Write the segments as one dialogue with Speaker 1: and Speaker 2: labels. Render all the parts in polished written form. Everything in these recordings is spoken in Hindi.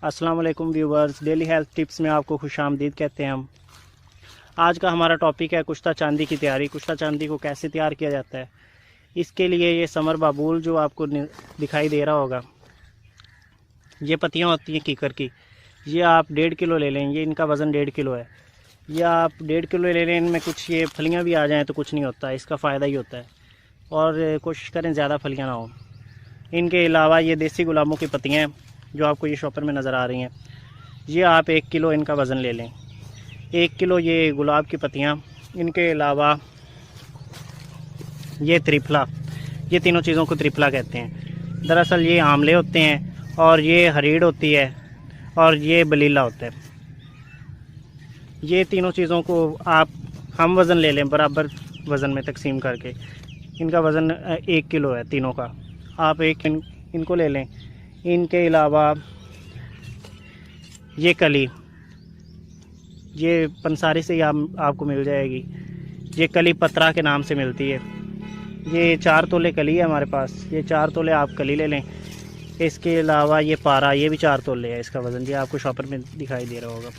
Speaker 1: अस्सलाम वालेकुम व्यूवर्स, डेली हेल्थ टिप्स में आपको खुशामदीद कहते हैं हम। आज का हमारा टॉपिक है कुश्ता चांदी की तैयारी। कुश्ता चांदी को कैसे तैयार किया जाता है, इसके लिए ये समर बाबूल जो आपको दिखाई दे रहा होगा, ये पत्तियाँ होती हैं कीकर की, ये आप 1.5 किलो ले लें। ये इनका वज़न 1.5 किलो है। ये आप 1.5 किलो ले लें। इनमें कुछ ये फलियाँ भी आ जाएँ तो कुछ नहीं होता, इसका फ़ायदा ही होता है। और कोशिश करें ज़्यादा फलियाँ ना हो। इनके अलावा ये देसी गुलाबों की पत्तियाँ हैं जो आपको ये शॉपर में नज़र आ रही हैं। ये आप 1 किलो इनका वज़न ले लें। 1 किलो ये गुलाब की पत्तियाँ। इनके अलावा ये त्रिफला, ये तीनों चीज़ों को त्रिफला कहते हैं। दरअसल ये आंवले होते हैं और ये हरीड़ होती है और ये बलीला होता है। ये तीनों चीज़ों को आप हम वज़न ले लें, बराबर वज़न में तकसीम करके। इनका वज़न 1 किलो है तीनों का। आप इनको ले लें। इनके अलावा ये कली, ये पंसारी से ही आपको मिल जाएगी। ये कली पत्रा के नाम से मिलती है। ये 4 तोले कली है हमारे पास। ये 4 तोले आप कली ले लें। इसके अलावा ये पारा, ये भी 4 तोले है इसका वज़न। ये आपको शॉपर में दिखाई दे रहा होगा।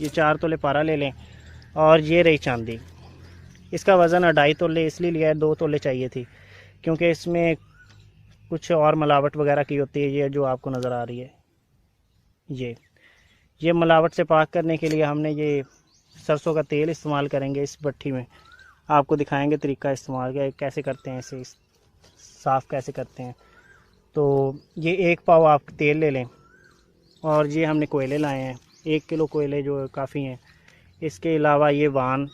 Speaker 1: ये 4 तोले पारा ले लें। और ये रही चांदी, इसका वज़न 2.5 तोले इसलिए लिया है, 2 तोले चाहिए थी क्योंकि इसमें कुछ और मिलावट वगैरह की होती है। ये जो आपको नज़र आ रही है, ये मिलावट से पाक करने के लिए हमने ये सरसों का तेल इस्तेमाल करेंगे इस भट्टी में। आपको दिखाएंगे तरीका इस्तेमाल कैसे करते हैं, इसे साफ़ कैसे करते हैं। तो ये 1 पाव आप तेल ले लें। और ये हमने कोयले लाए हैं, 1 किलो कोयले जो काफ़ी हैं। इसके अलावा ये वान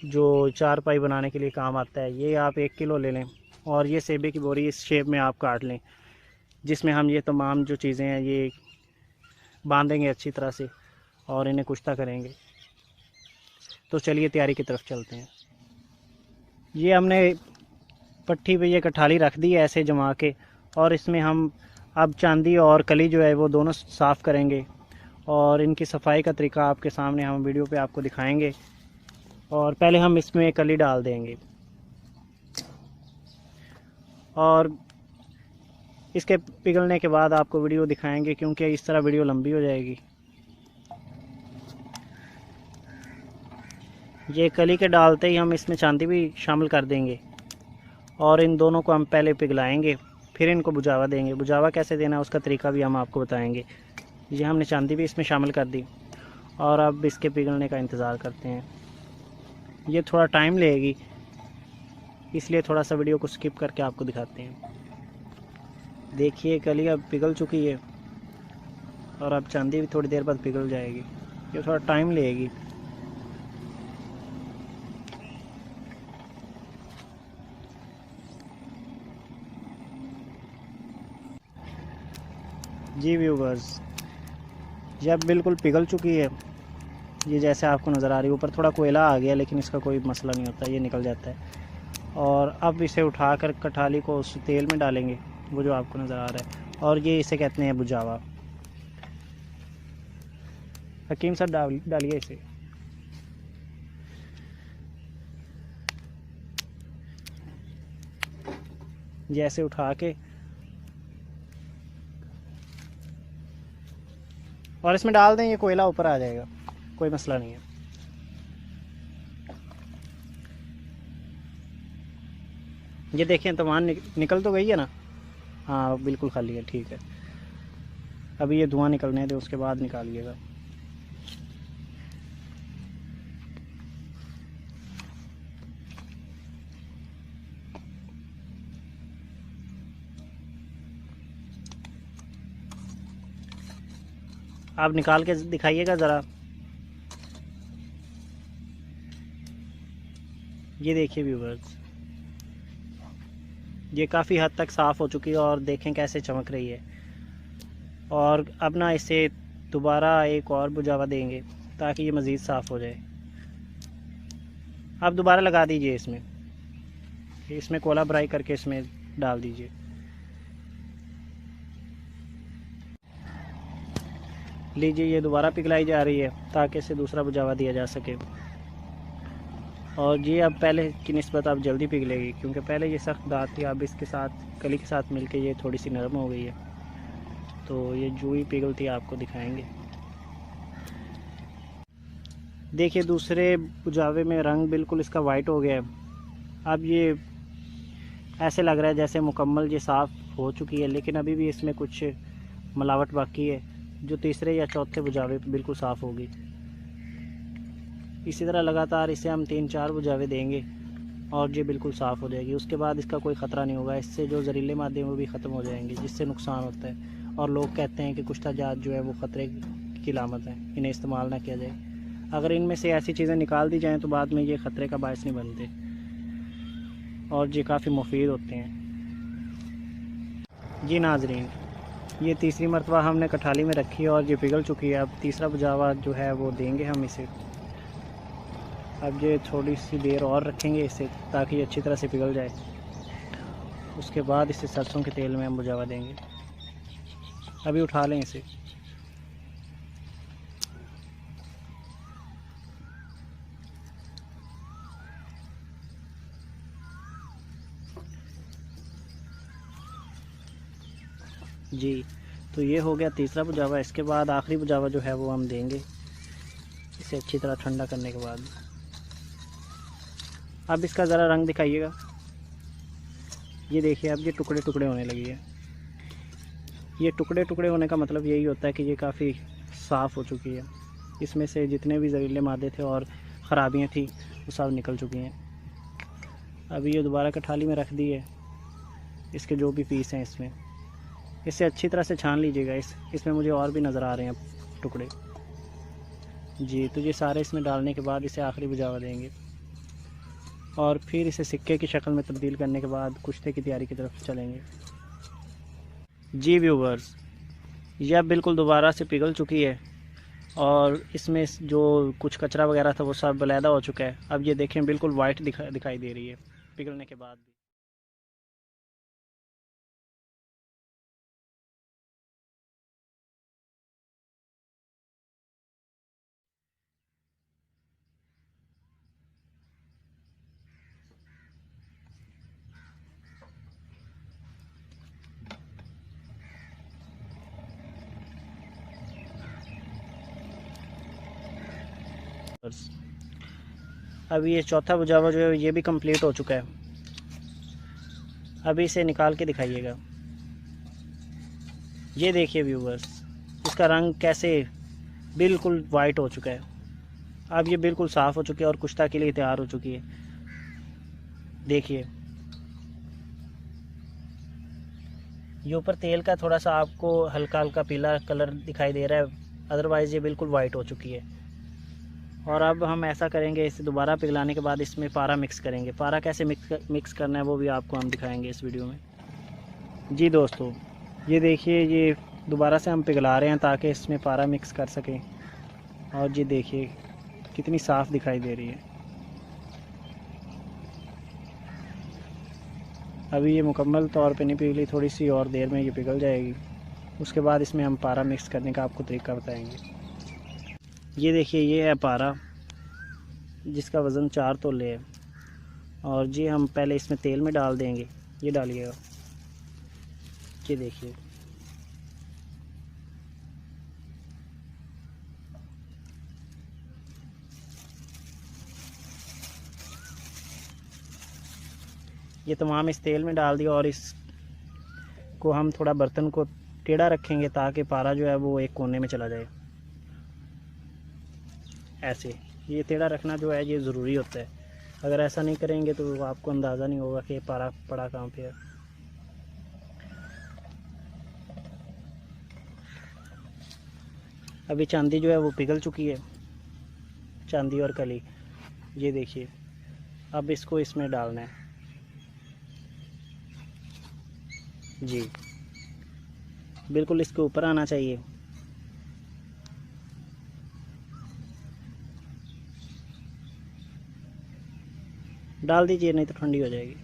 Speaker 1: जो चारपाई बनाने के लिए काम आता है, ये आप 1 किलो ले लें। और ये सेबे की बोरी इस शेप में आप काट लें, जिसमें हम ये तमाम जो चीज़ें हैं ये बांधेंगे अच्छी तरह से और इन्हें कुश्ता करेंगे। तो चलिए तैयारी की तरफ चलते हैं। ये हमने पट्टी पे ये कठाली रख दी है ऐसे जमा के, और इसमें हम अब चांदी और कली जो है वो दोनों साफ़ करेंगे। और इनकी सफाई का तरीका आपके सामने हम वीडियो पे आपको दिखाएंगे। और पहले हम इसमें कली डाल देंगे और इसके पिघलने के बाद आपको वीडियो दिखाएंगे, क्योंकि इस तरह वीडियो लंबी हो जाएगी। ये कली के डालते ही हम इसमें चांदी भी शामिल कर देंगे और इन दोनों को हम पहले पिघलाएंगे, फिर इनको बुझावा देंगे। बुझावा कैसे देना है उसका तरीका भी हम आपको बताएंगे। ये हमने चांदी भी इसमें शामिल कर दी और अब इसके पिघलने का इंतज़ार करते हैं। ये थोड़ा टाइम लेगी, इसलिए थोड़ा सा वीडियो को स्किप करके आपको दिखाते हैं। देखिए कली अब पिघल चुकी है और अब चांदी भी थोड़ी देर बाद पिघल जाएगी। ये थोड़ा टाइम लेगी। जी व्यूवर्स, ये अब बिल्कुल पिघल चुकी है। ये जैसे आपको नज़र आ रही है, ऊपर थोड़ा कोयला आ गया लेकिन इसका कोई मसला नहीं होता, ये निकल जाता है। और अब इसे उठाकर कठाली को उस तेल में डालेंगे, वो जो आपको नज़र आ रहा है। और ये इसे कहते हैं बुझावा। हकीम साहब डालिए इसे। जैसे उठा के और इसमें डाल दें, ये कोयला ऊपर आ जाएगा, कोई मसला नहीं है। ये देखें तमान निकल तो गई है ना। हाँ बिल्कुल खाली है, ठीक है। अभी ये धुआं निकलने दे, उसके बाद निकालिएगा। आप निकाल के दिखाइएगा ज़रा। ये देखिए व्यूवर्स, ये काफ़ी हद तक साफ़ हो चुकी है और देखें कैसे चमक रही है। और अब ना इसे दोबारा एक और बुझावा देंगे ताकि ये मज़ीद साफ़ हो जाए। आप दोबारा लगा दीजिए इसमें कोला भराई करके इसमें डाल दीजिए। लीजिए, ये दोबारा पिघलाई जा रही है ताकि इसे दूसरा बुझावा दिया जा सके। और ये अब पहले की निस्बत अब जल्दी पिघलेगी, क्योंकि पहले ये सख्त दाँत थी, अब इसके साथ कली के साथ मिलके ये थोड़ी सी नरम हो गई है। तो ये जूही पिघलती आपको दिखाएंगे। देखिए दूसरे बुझावे में रंग बिल्कुल इसका वाइट हो गया है। अब ये ऐसे लग रहा है जैसे मुकम्मल ये साफ़ हो चुकी है, लेकिन अभी भी इसमें कुछ मिलावट बाकी है, जो तीसरे या चौथे बुझावे पे बिल्कुल साफ़ होगी। इसी तरह लगातार इसे हम 3-4 बुझावे देंगे और ये बिल्कुल साफ़ हो जाएगी। उसके बाद इसका कोई ख़तरा नहीं होगा, इससे जो जहरीले मादे हैं वो भी ख़त्म हो जाएंगे, जिससे नुकसान होता है। और लोग कहते हैं कि कुश्ता जात जो है वो ख़तरे की लामत है, इन्हें इस्तेमाल ना किया जाए। अगर इनमें से ऐसी चीज़ें निकाल दी जाएँ तो बाद में ये ख़तरे का बायस नहीं बनते और ये काफ़ी मुफीद होते हैं। जी नाज़रीन, ये तीसरी मरतबा हमने कठाली में रखी है और ये पिघल चुकी है। अब तीसरा बुझावा जो है वो देंगे हम इसे। अब ये थोड़ी सी देर और रखेंगे इसे ताकि ये अच्छी तरह से पिघल जाए। उसके बाद इसे सरसों के तेल में हम बुझावा देंगे। अभी उठा लें इसे। जी, तो ये हो गया तीसरा बुझावा। इसके बाद आखिरी बुझावा जो है वो हम देंगे इसे अच्छी तरह ठंडा करने के बाद। अब इसका ज़रा रंग दिखाइएगा। ये देखिए अब ये टुकड़े टुकड़े होने लगी है। ये टुकड़े टुकड़े होने का मतलब यही होता है कि ये काफ़ी साफ़ हो चुकी है। इसमें से जितने भी जहरीले मादे थे और ख़राबियाँ थी वो सब निकल चुकी हैं। अभी ये दोबारा कठाली में रख दी है। इसके जो भी पीस हैं इसमें, इसे अच्छी तरह से छान लीजिएगा। इसमें मुझे और भी नज़र आ रहे हैं टुकड़े। जी, तो ये सारे इसमें डालने के बाद इसे आखिरी बुझावा देंगे और फिर इसे सिक्के की शक्ल में तब्दील करने के बाद कुश्ते की तैयारी की तरफ चलेंगे। जी व्यूवर्स, यह बिल्कुल दोबारा से पिघल चुकी है और इसमें जो कुछ कचरा वगैरह था वो सब अलहदा हो चुका है। अब ये देखें बिल्कुल वाइट दिखाई दे रही है पिघलने के बाद भी। अभी ये चौथा बुझावा जो है ये भी कंप्लीट हो चुका है। अभी इसे निकाल के दिखाइएगा। ये देखिए व्यूवर्स, इसका रंग कैसे बिल्कुल वाइट हो चुका है। अब ये बिल्कुल साफ़ हो चुकी है और कुश्ता के लिए तैयार हो चुकी है। देखिए ये ऊपर तेल का थोड़ा सा आपको हल्का हल्का पीला कलर दिखाई दे रहा है, अदरवाइज़ ये बिल्कुल वाइट हो चुकी है। और अब हम ऐसा करेंगे, इसे दोबारा पिघलाने के बाद इसमें पारा मिक्स करेंगे। पारा कैसे मिक्स करना है वो भी आपको हम दिखाएंगे इस वीडियो में। जी दोस्तों, ये देखिए ये दोबारा से हम पिघला रहे हैं ताकि इसमें पारा मिक्स कर सकें। और ये देखिए कितनी साफ़ दिखाई दे रही है। अभी ये मुकम्मल तौर पे नहीं पिघली, थोड़ी सी और देर में ये पिघल जाएगी। उसके बाद इसमें हम पारा मिक्स करने का आपको तरीका बताएंगे। ये देखिए ये है पारा जिसका वज़न 4 तोले है और जी हम पहले इसमें तेल में डाल देंगे। ये डालिएगा। ये देखिए ये तमाम इस तेल में डाल दिया और इसको हम थोड़ा बर्तन को टेढ़ा रखेंगे ताकि पारा जो है वो एक कोने में चला जाए। ऐसे ये टेढ़ा रखना जो है ये ज़रूरी होता है। अगर ऐसा नहीं करेंगे तो आपको अंदाज़ा नहीं होगा कि पारा पड़ा कहाँ पे है। अभी चांदी जो है वो पिघल चुकी है, चांदी और कली। ये देखिए अब इसको इसमें डालना है। जी बिल्कुल इसके ऊपर आना चाहिए। डाल दीजिए नहीं तो ठंडी हो जाएगी।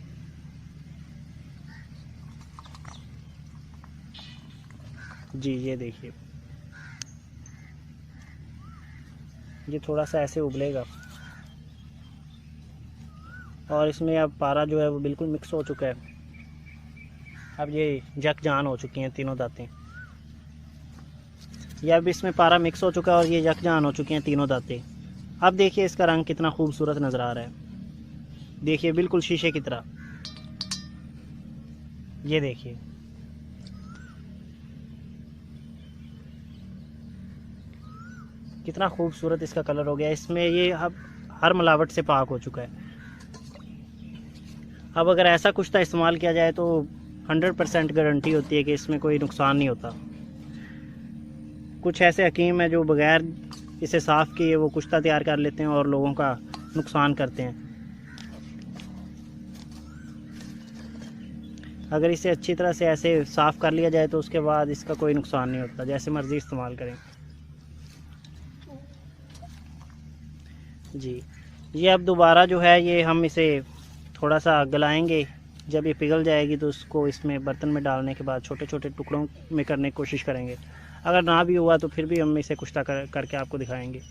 Speaker 1: जी ये देखिए ये थोड़ा सा ऐसे उबलेगा और इसमें अब पारा जो है वो बिल्कुल मिक्स हो चुका है। अब ये जग जान हो चुकी हैं तीनों दातें। ये अब इसमें पारा मिक्स हो चुका है और ये यकजान हो चुके हैं तीनों दाते। अब देखिए इसका रंग कितना खूबसूरत नज़र आ रहा है, देखिए बिल्कुल शीशे की तरह। ये देखिए कितना खूबसूरत इसका कलर हो गया। इसमें ये अब हर मिलावट से पाक हो चुका है। अब अगर ऐसा कुश्ता इस्तेमाल किया जाए तो 100% गारंटी होती है कि इसमें कोई नुकसान नहीं होता। कुछ ऐसे हकीम हैं जो बगैर इसे साफ़ किए वो कुश्ता तैयार कर लेते हैं और लोगों का नुकसान करते हैं। अगर इसे अच्छी तरह से ऐसे साफ़ कर लिया जाए तो उसके बाद इसका कोई नुकसान नहीं होता, जैसे मर्ज़ी इस्तेमाल करें। जी, ये अब दोबारा जो है ये हम इसे थोड़ा सा गलाएंगे। जब ये पिघल जाएगी तो उसको इसमें बर्तन में डालने के बाद छोटे छोटे टुकड़ों में करने की कोशिश करेंगे। अगर ना भी हुआ तो फिर भी हम इसे कुश्ता करके आपको दिखाएंगे।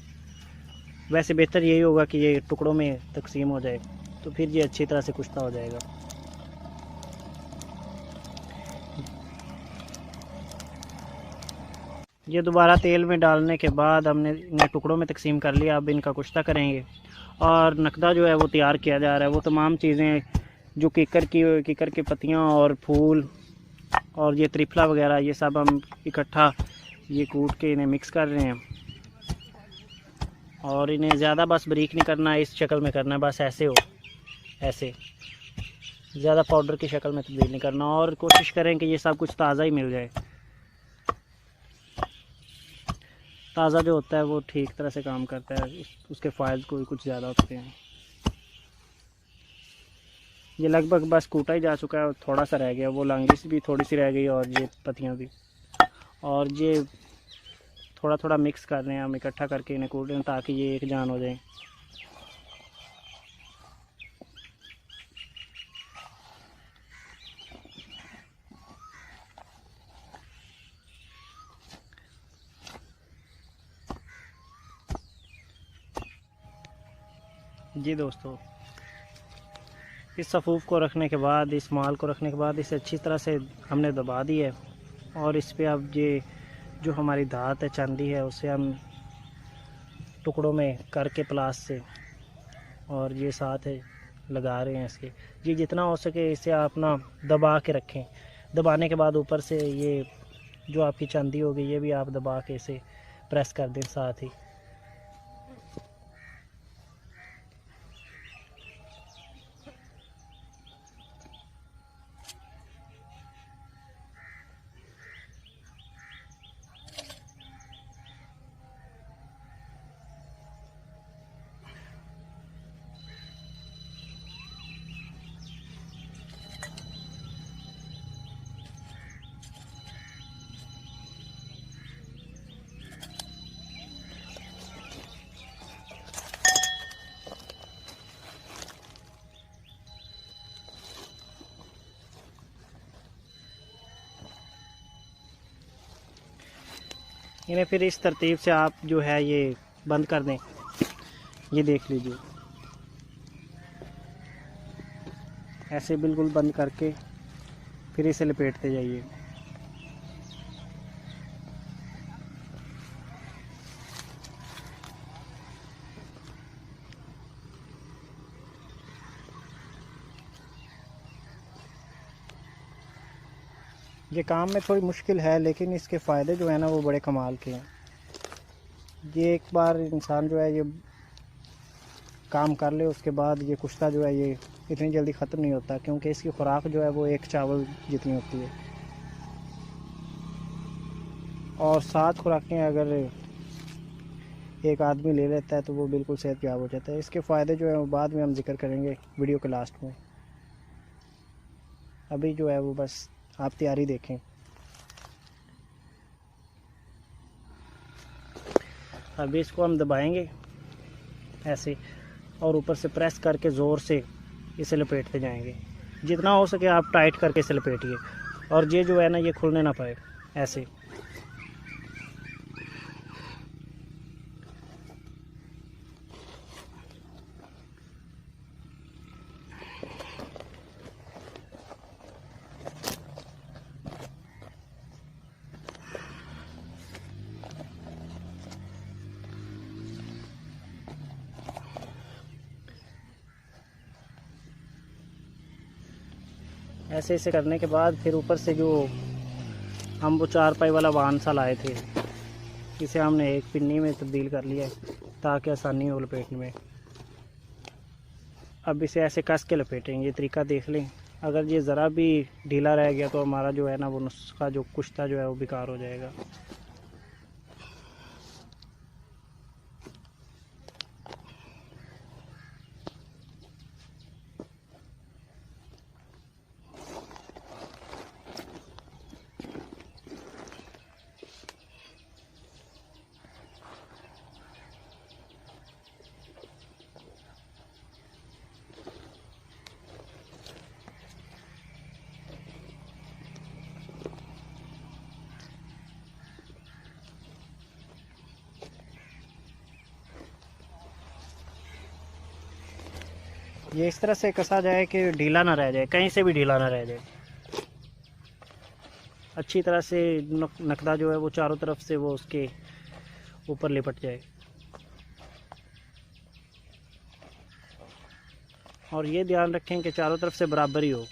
Speaker 1: वैसे बेहतर यही होगा कि ये टुकड़ों में तकसीम हो जाए, तो फिर ये अच्छी तरह से कुश्ता हो जाएगा। ये दोबारा तेल में डालने के बाद हमने इन्हें टुकड़ों में तकसीम कर लिया। अब इनका कुश्ता करेंगे और नकदा जो है वो तैयार किया जा रहा है। वो तमाम चीज़ें जो किकर की पत्तियाँ और फूल और ये त्रिफला वगैरह ये सब हम इकट्ठा ये कूट के इन्हें मिक्स कर रहे हैं। और इन्हें ज़्यादा बस बारीक नहीं करना, इस शक्ल में करना है, बस ऐसे हो, ऐसे ज़्यादा पाउडर की शक्ल में तब्दील नहीं करना। और कोशिश करें कि ये सब कुछ ताज़ा ही मिल जाए। ताज़ा जो होता है वो ठीक तरह से काम करता है, उसके फ़ायदे कोई कुछ ज़्यादा होते हैं। ये लगभग बस कूटा ही जा चुका है, थोड़ा सा रह गया, वो लांगी भी थोड़ी सी रह गई और ये पत्तियाँ भी। और ये थोड़ा थोड़ा मिक्स कर रहे हैं हम, इकट्ठा करके इन्हें कूट रहे हैं ताकि ये एक जान हो जाए। जी दोस्तों, इस सफ़ूफ़ को रखने के बाद, इस माल को रखने के बाद इसे अच्छी तरह से हमने दबा दी है। और इस पे अब ये जो हमारी धात है, चांदी है, उसे हम टुकड़ों में करके प्लास से और ये साथ है लगा रहे हैं इसके। ये जितना हो सके इसे आप ना दबा के रखें। दबाने के बाद ऊपर से ये जो आपकी चांदी होगी ये भी आप दबा के इसे प्रेस कर दें साथ ही। इन्हें फिर इस तरतीब से आप जो है ये बंद कर दें। ये देख लीजिए, ऐसे बिल्कुल बंद करके फिर इसे लपेटते जाइए। ये काम में थोड़ी मुश्किल है लेकिन इसके फ़ायदे जो है ना वो बड़े कमाल के हैं। ये एक बार इंसान जो है ये काम कर ले उसके बाद ये कुश्ता जो है ये इतनी जल्दी ख़त्म नहीं होता, क्योंकि इसकी खुराक जो है वो एक चावल जितनी होती है। और 7 खुराकें अगर एक आदमी ले लेता है तो वो बिल्कुल सेहतयाब हो जाता है। इसके फ़ायदे जो है वो बाद में हम जिक्र करेंगे वीडियो के लास्ट में। अभी जो है वो बस आप तैयारी देखें। अभी इसको हम दबाएंगे ऐसे और ऊपर से प्रेस करके ज़ोर से इसे लपेटते जाएंगे। जितना हो सके आप टाइट करके इसे लपेटिए और ये जो है ना ये खुलने ना पाए ऐसे। ऐसे ऐसे करने के बाद फिर ऊपर से जो हम वो 4 पाई वाला वाहन सा लाए थे, इसे हमने एक पिन्नी में तब्दील कर लिया है ताकि आसानी हो लपेटने में। अब इसे ऐसे कस के लपेटेंगे। ये तरीका देख लें, अगर ये ज़रा भी ढीला रह गया तो हमारा जो है ना वो नुस्खा जो कुश्ता जो है वो बेकार हो जाएगा। ये इस तरह से कसा जाए कि ढीला ना रह जाए, कहीं से भी ढीला ना रह जाए। अच्छी तरह से नकदा जो है वो चारों तरफ से वो उसके ऊपर लिपट जाए। और ये ध्यान रखें कि चारों तरफ से बराबर ही हो।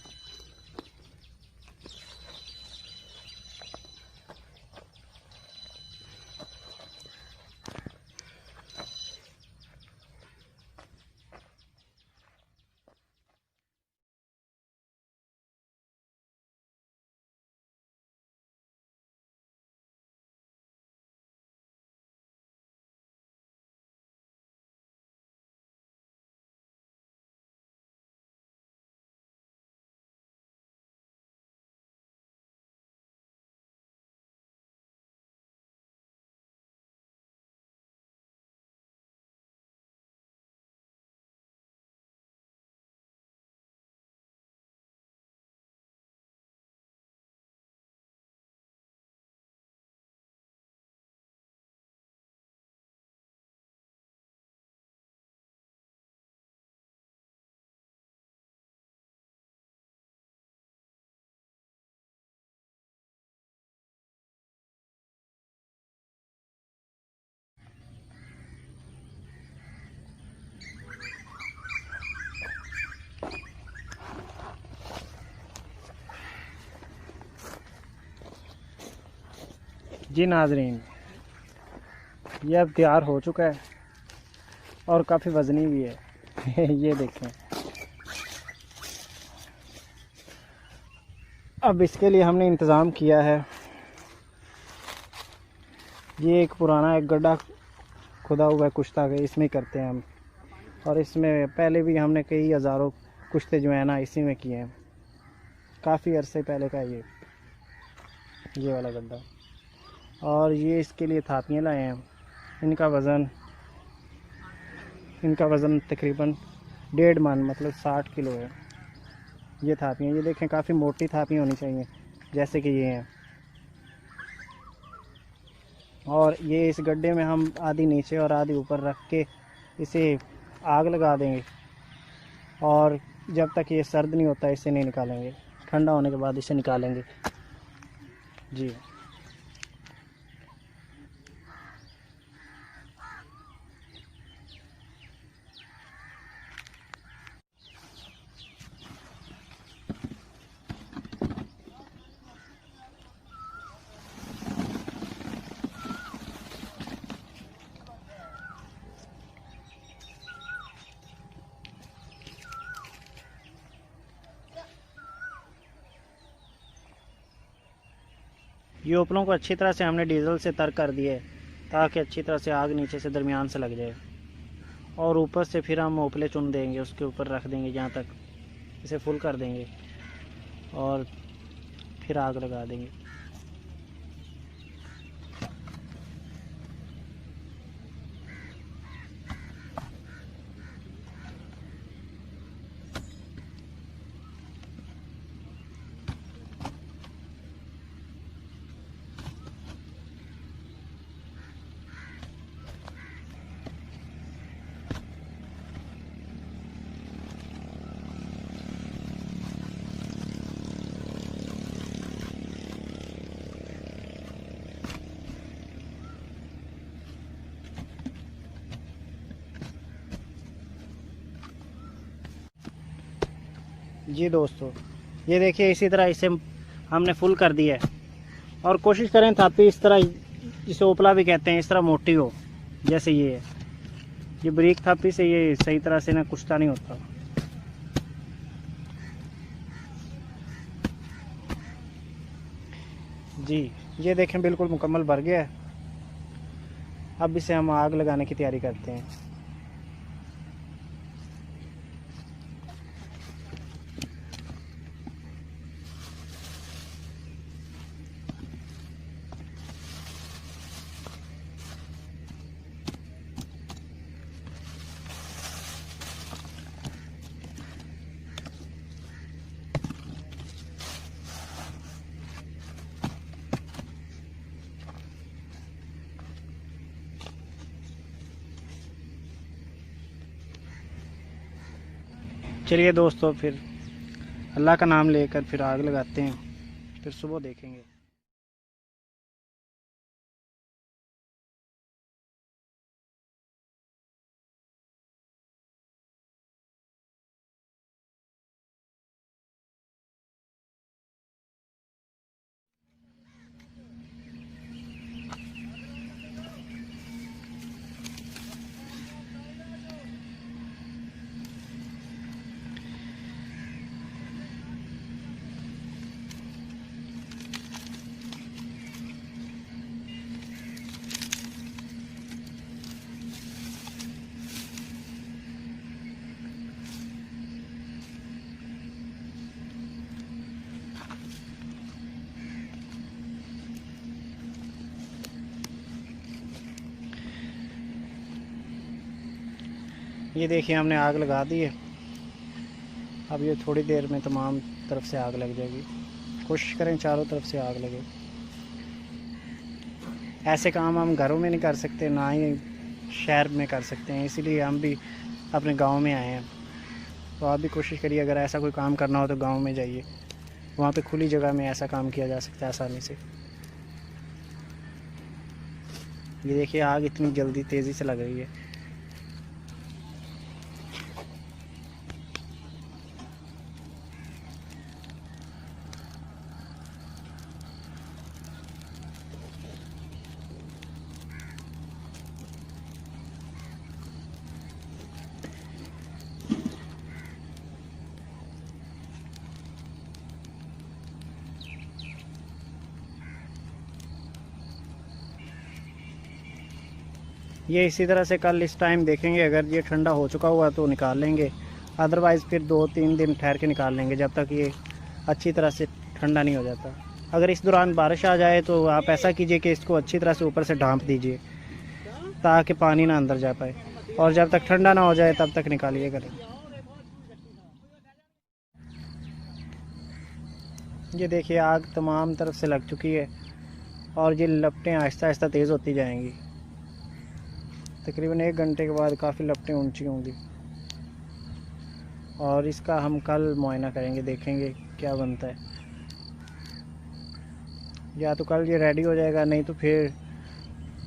Speaker 1: जी नाज़रीन, ये अब तैयार हो चुका है और काफ़ी वज़नी भी है। ये देखें। अब इसके लिए हमने इंतज़ाम किया है, ये एक पुराना एक गड्ढा खुदा हुआ है कुश्ता का, इसमें करते हैं हम। और इसमें पहले भी हमने कई हज़ारों कुश्ते जो है ना इसी में किए हैं, काफ़ी अरसे पहले का ये वाला गड्ढा। और ये इसके लिए थापियाँ लाए हैं। इनका वज़न तकरीबन 1.5 मन मतलब 60 किलो है। ये थापियाँ, ये देखें काफ़ी मोटी थापियाँ होनी चाहिए जैसे कि ये हैं। और ये इस गड्ढे में हम आधी नीचे और आधी ऊपर रख के इसे आग लगा देंगे, और जब तक ये सर्द नहीं होता इसे नहीं निकालेंगे। ठंडा होने के बाद इसे निकालेंगे। जी ये उपलों को अच्छी तरह से हमने डीजल से तर कर दिए ताकि अच्छी तरह से आग नीचे से दरमियान से लग जाए। और ऊपर से फिर हम उपले चुन देंगे, उसके ऊपर रख देंगे जहाँ तक, इसे फुल कर देंगे और फिर आग लगा देंगे। जी दोस्तों, ये देखिए इसी तरह इसे हमने फुल कर दिया है। और कोशिश करें थापी इस तरह, जिसे ओपला भी कहते हैं, इस तरह मोटी हो जैसे ये है। ये बारीक थापी से ये सही तरह से ना कुछता नहीं होता। जी ये देखें बिल्कुल मुकम्मल भर गया है। अब इसे हम आग लगाने की तैयारी करते हैं। चलिए दोस्तों, फिर अल्लाह का नाम लेकर फिर आग लगाते हैं, फिर सुबह देखेंगे। ये देखिए हमने आग लगा दी है। अब ये थोड़ी देर में तमाम तरफ से आग लग जाएगी। कोशिश करें चारों तरफ से आग लगे। ऐसे काम हम घरों में नहीं कर सकते, ना ही शहर में कर सकते हैं, इसीलिए हम भी अपने गांव में आए हैं। तो आप भी कोशिश करिए, अगर ऐसा कोई काम करना हो तो गांव में जाइए, वहाँ पे खुली जगह में ऐसा काम किया जा सकता है आसानी से। ये देखिए आग इतनी जल्दी तेज़ी से लग रही है। ये इसी तरह से कल इस टाइम देखेंगे, अगर ये ठंडा हो चुका हुआ तो निकाल लेंगे, अदरवाइज़ फिर 2-3 दिन ठहर के निकाल लेंगे, जब तक ये अच्छी तरह से ठंडा नहीं हो जाता। अगर इस दौरान बारिश आ जाए तो आप ऐसा कीजिए कि इसको अच्छी तरह से ऊपर से ढाँप दीजिए, ताकि पानी ना अंदर जा पाए, और जब तक ठंडा ना हो जाए तब तक निकालिए करें। ये देखिए आग तमाम तरफ से लग चुकी है, और ये लपटें आहिस्ता आहिस्ता तेज़ होती जाएंगी। तकरीबन 1 घंटे के बाद काफ़ी लपटें ऊंची होंगी, और इसका हम कल मुआयना करेंगे, देखेंगे क्या बनता है। या तो कल ये रेडी हो जाएगा, नहीं तो फिर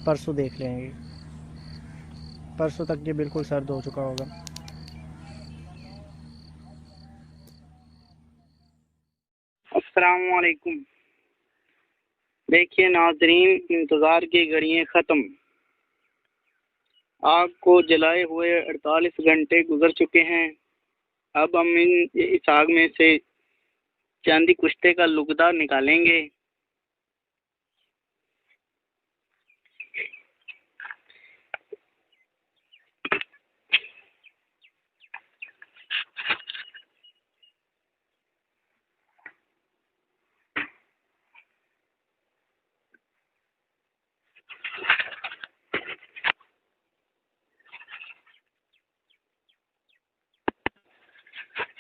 Speaker 1: परसों देख लेंगे। परसों तक ये बिल्कुल सर्द हो चुका होगा।
Speaker 2: अस्सलाम वालेकुम। देखिए नाजरीन, इंतज़ार की घड़ियाँ ख़त्म। आग को जलाए हुए 48 घंटे गुजर चुके हैं। अब हम इस आग में से चांदी कुश्ते का लुगदा निकालेंगे।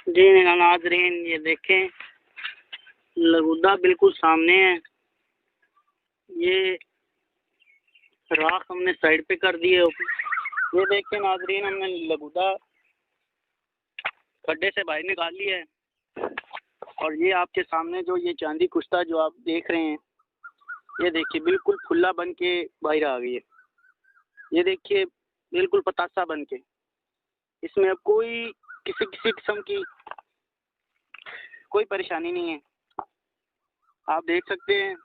Speaker 2: जी नाजरीन, ये देखें लुगदा बिल्कुल सामने है। ये राख हमने साइड पे कर दी है। ये देखें नाजरीन, हमने लुगदा खड्डे से बाहर निकाल लिया है, और ये आपके सामने जो ये चांदी कुश्ता जो आप देख रहे हैं, ये देखिए बिल्कुल फुल्ला बन के बाहर आ गई है। ये देखिए बिल्कुल पतासा बन के। इसमें अब कोई किसी किस्म की कोई परेशानी नहीं है, आप देख सकते हैं।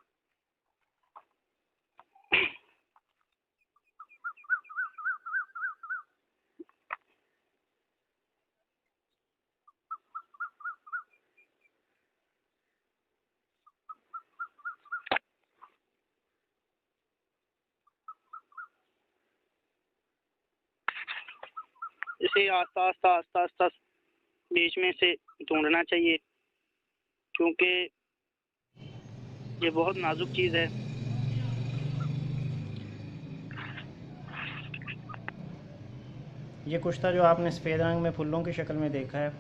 Speaker 2: इसे आस्ता आस्ता आस्ता आस्ता बीच में से ढूंढना चाहिए, क्योंकि ये बहुत नाजुक चीज़ है।
Speaker 1: ये कुश्ता जो आपने सफ़ेद रंग में फूलों की शक्ल में देखा है,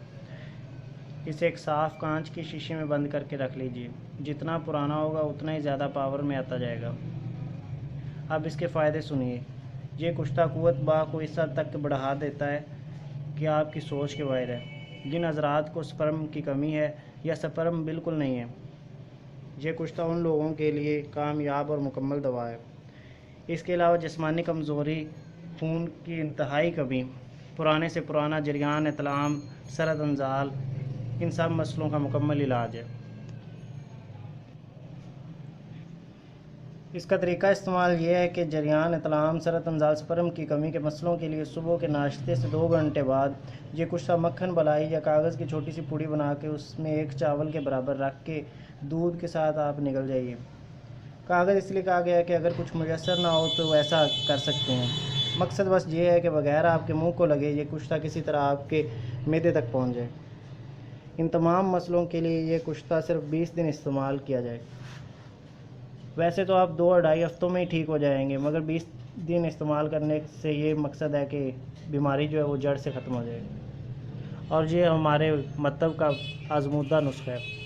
Speaker 1: इसे एक साफ़ कांच की शीशे में बंद करके रख लीजिए। जितना पुराना होगा उतना ही ज़्यादा पावर में आता जाएगा। अब इसके फ़ायदे सुनिए। ये कुश्ता क़ुव्वत बा को इस हद तक बढ़ा देता है कि आपकी सोच के बाहर है। जिन हज़रात को स्पर्म की कमी है या स्पर्म बिल्कुल नहीं है, ये कुश्ता उन लोगों के लिए कामयाब और मुकम्मल दवा है। इसके अलावा जिस्मानी कमज़ोरी, खून की इंतहाई कमी, पुराने से पुराना जरियान इतलाम, सरद अंजाल, इन सब मसलों का मुकम्मल इलाज है। इसका तरीका इस्तेमाल ये है कि जरियान इतलाम, सरद अंजाल, स्पर्म की कमी के मसलों के लिए सुबह के नाश्ते से 2 घंटे बाद ये कुश्ता मक्खन बलाई या कागज़ की छोटी सी पूड़ी बना के उसमें 1 चावल के बराबर रख के दूध के साथ आप निकल जाइए। कागज़ इसलिए कहा गया है कि अगर कुछ मुयस्सर ना हो तो ऐसा कर सकते हैं। मकसद बस ये है कि बगैर आपके मुंह को लगे ये कुश्ता किसी तरह आपके मैदे तक पहुंच जाए। इन तमाम मसलों के लिए ये कुश्ता सिर्फ 20 दिन इस्तेमाल किया जाए। वैसे तो आप 2-2.5 हफ्तों में ही ठीक हो जाएंगे, मगर 20 दिन इस्तेमाल करने से ये मकसद है कि बीमारी जो है वो जड़ से ख़त्म हो जाए। और ये हमारे मतलब का आजमूदा नुस्खा है।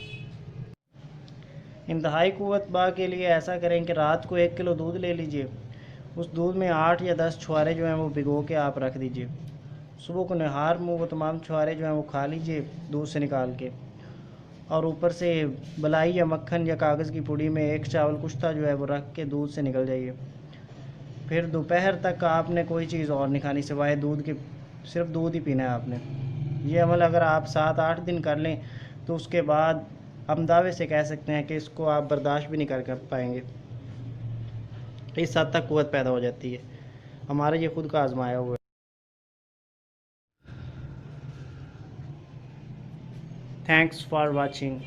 Speaker 1: इंतहाई क़ुव्वत बा के लिए ऐसा करें कि रात को 1 किलो दूध ले लीजिए। उस दूध में 8 या 10 छुहारे जो हैं वो भिगो के आप रख दीजिए। सुबह को नहार मुँह वो तमाम छुहारे जो हैं वो खा लीजिए दूध से निकाल के, और ऊपर से बलाई या मक्खन या कागज़ की पुड़ी में 1 चावल कुश्ता जो है वो रख के दूध से निकल जाइए। फिर दोपहर तक आपने कोई चीज़ और नहीं खानी सिवाय दूध के, सिर्फ दूध ही पीना है आपने। ये अमल अगर आप 7-8 दिन कर लें तो उसके बाद हम दावे से कह सकते हैं कि इसको आप बर्दाश्त भी नहीं कर पाएंगे। इस हद तक क़ुव्वत पैदा हो जाती है। हमारा ये खुद का आजमाया हुआ है। Thanks for watching.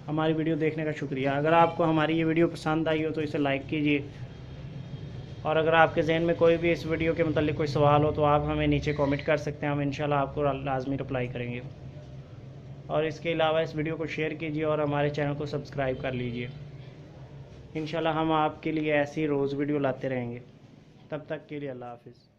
Speaker 1: हमारी वीडियो देखने का शुक्रिया। अगर आपको हमारी ये वीडियो पसंद आई हो तो इसे लाइक कीजिए, और अगर आपके जहन में कोई भी इस वीडियो के मतलब कोई सवाल हो तो आप हमें नीचे कमेंट कर सकते हैं। हम इंशाल्लाह आपको लाजमी रिप्लाई करेंगे। और इसके अलावा इस वीडियो को शेयर कीजिए और हमारे चैनल को सब्सक्राइब कर लीजिए। इंशाल्लाह हम आपके लिए ऐसी रोज़ वीडियो लाते रहेंगे। तब तक के लिए अल्लाह हाफ़िज़।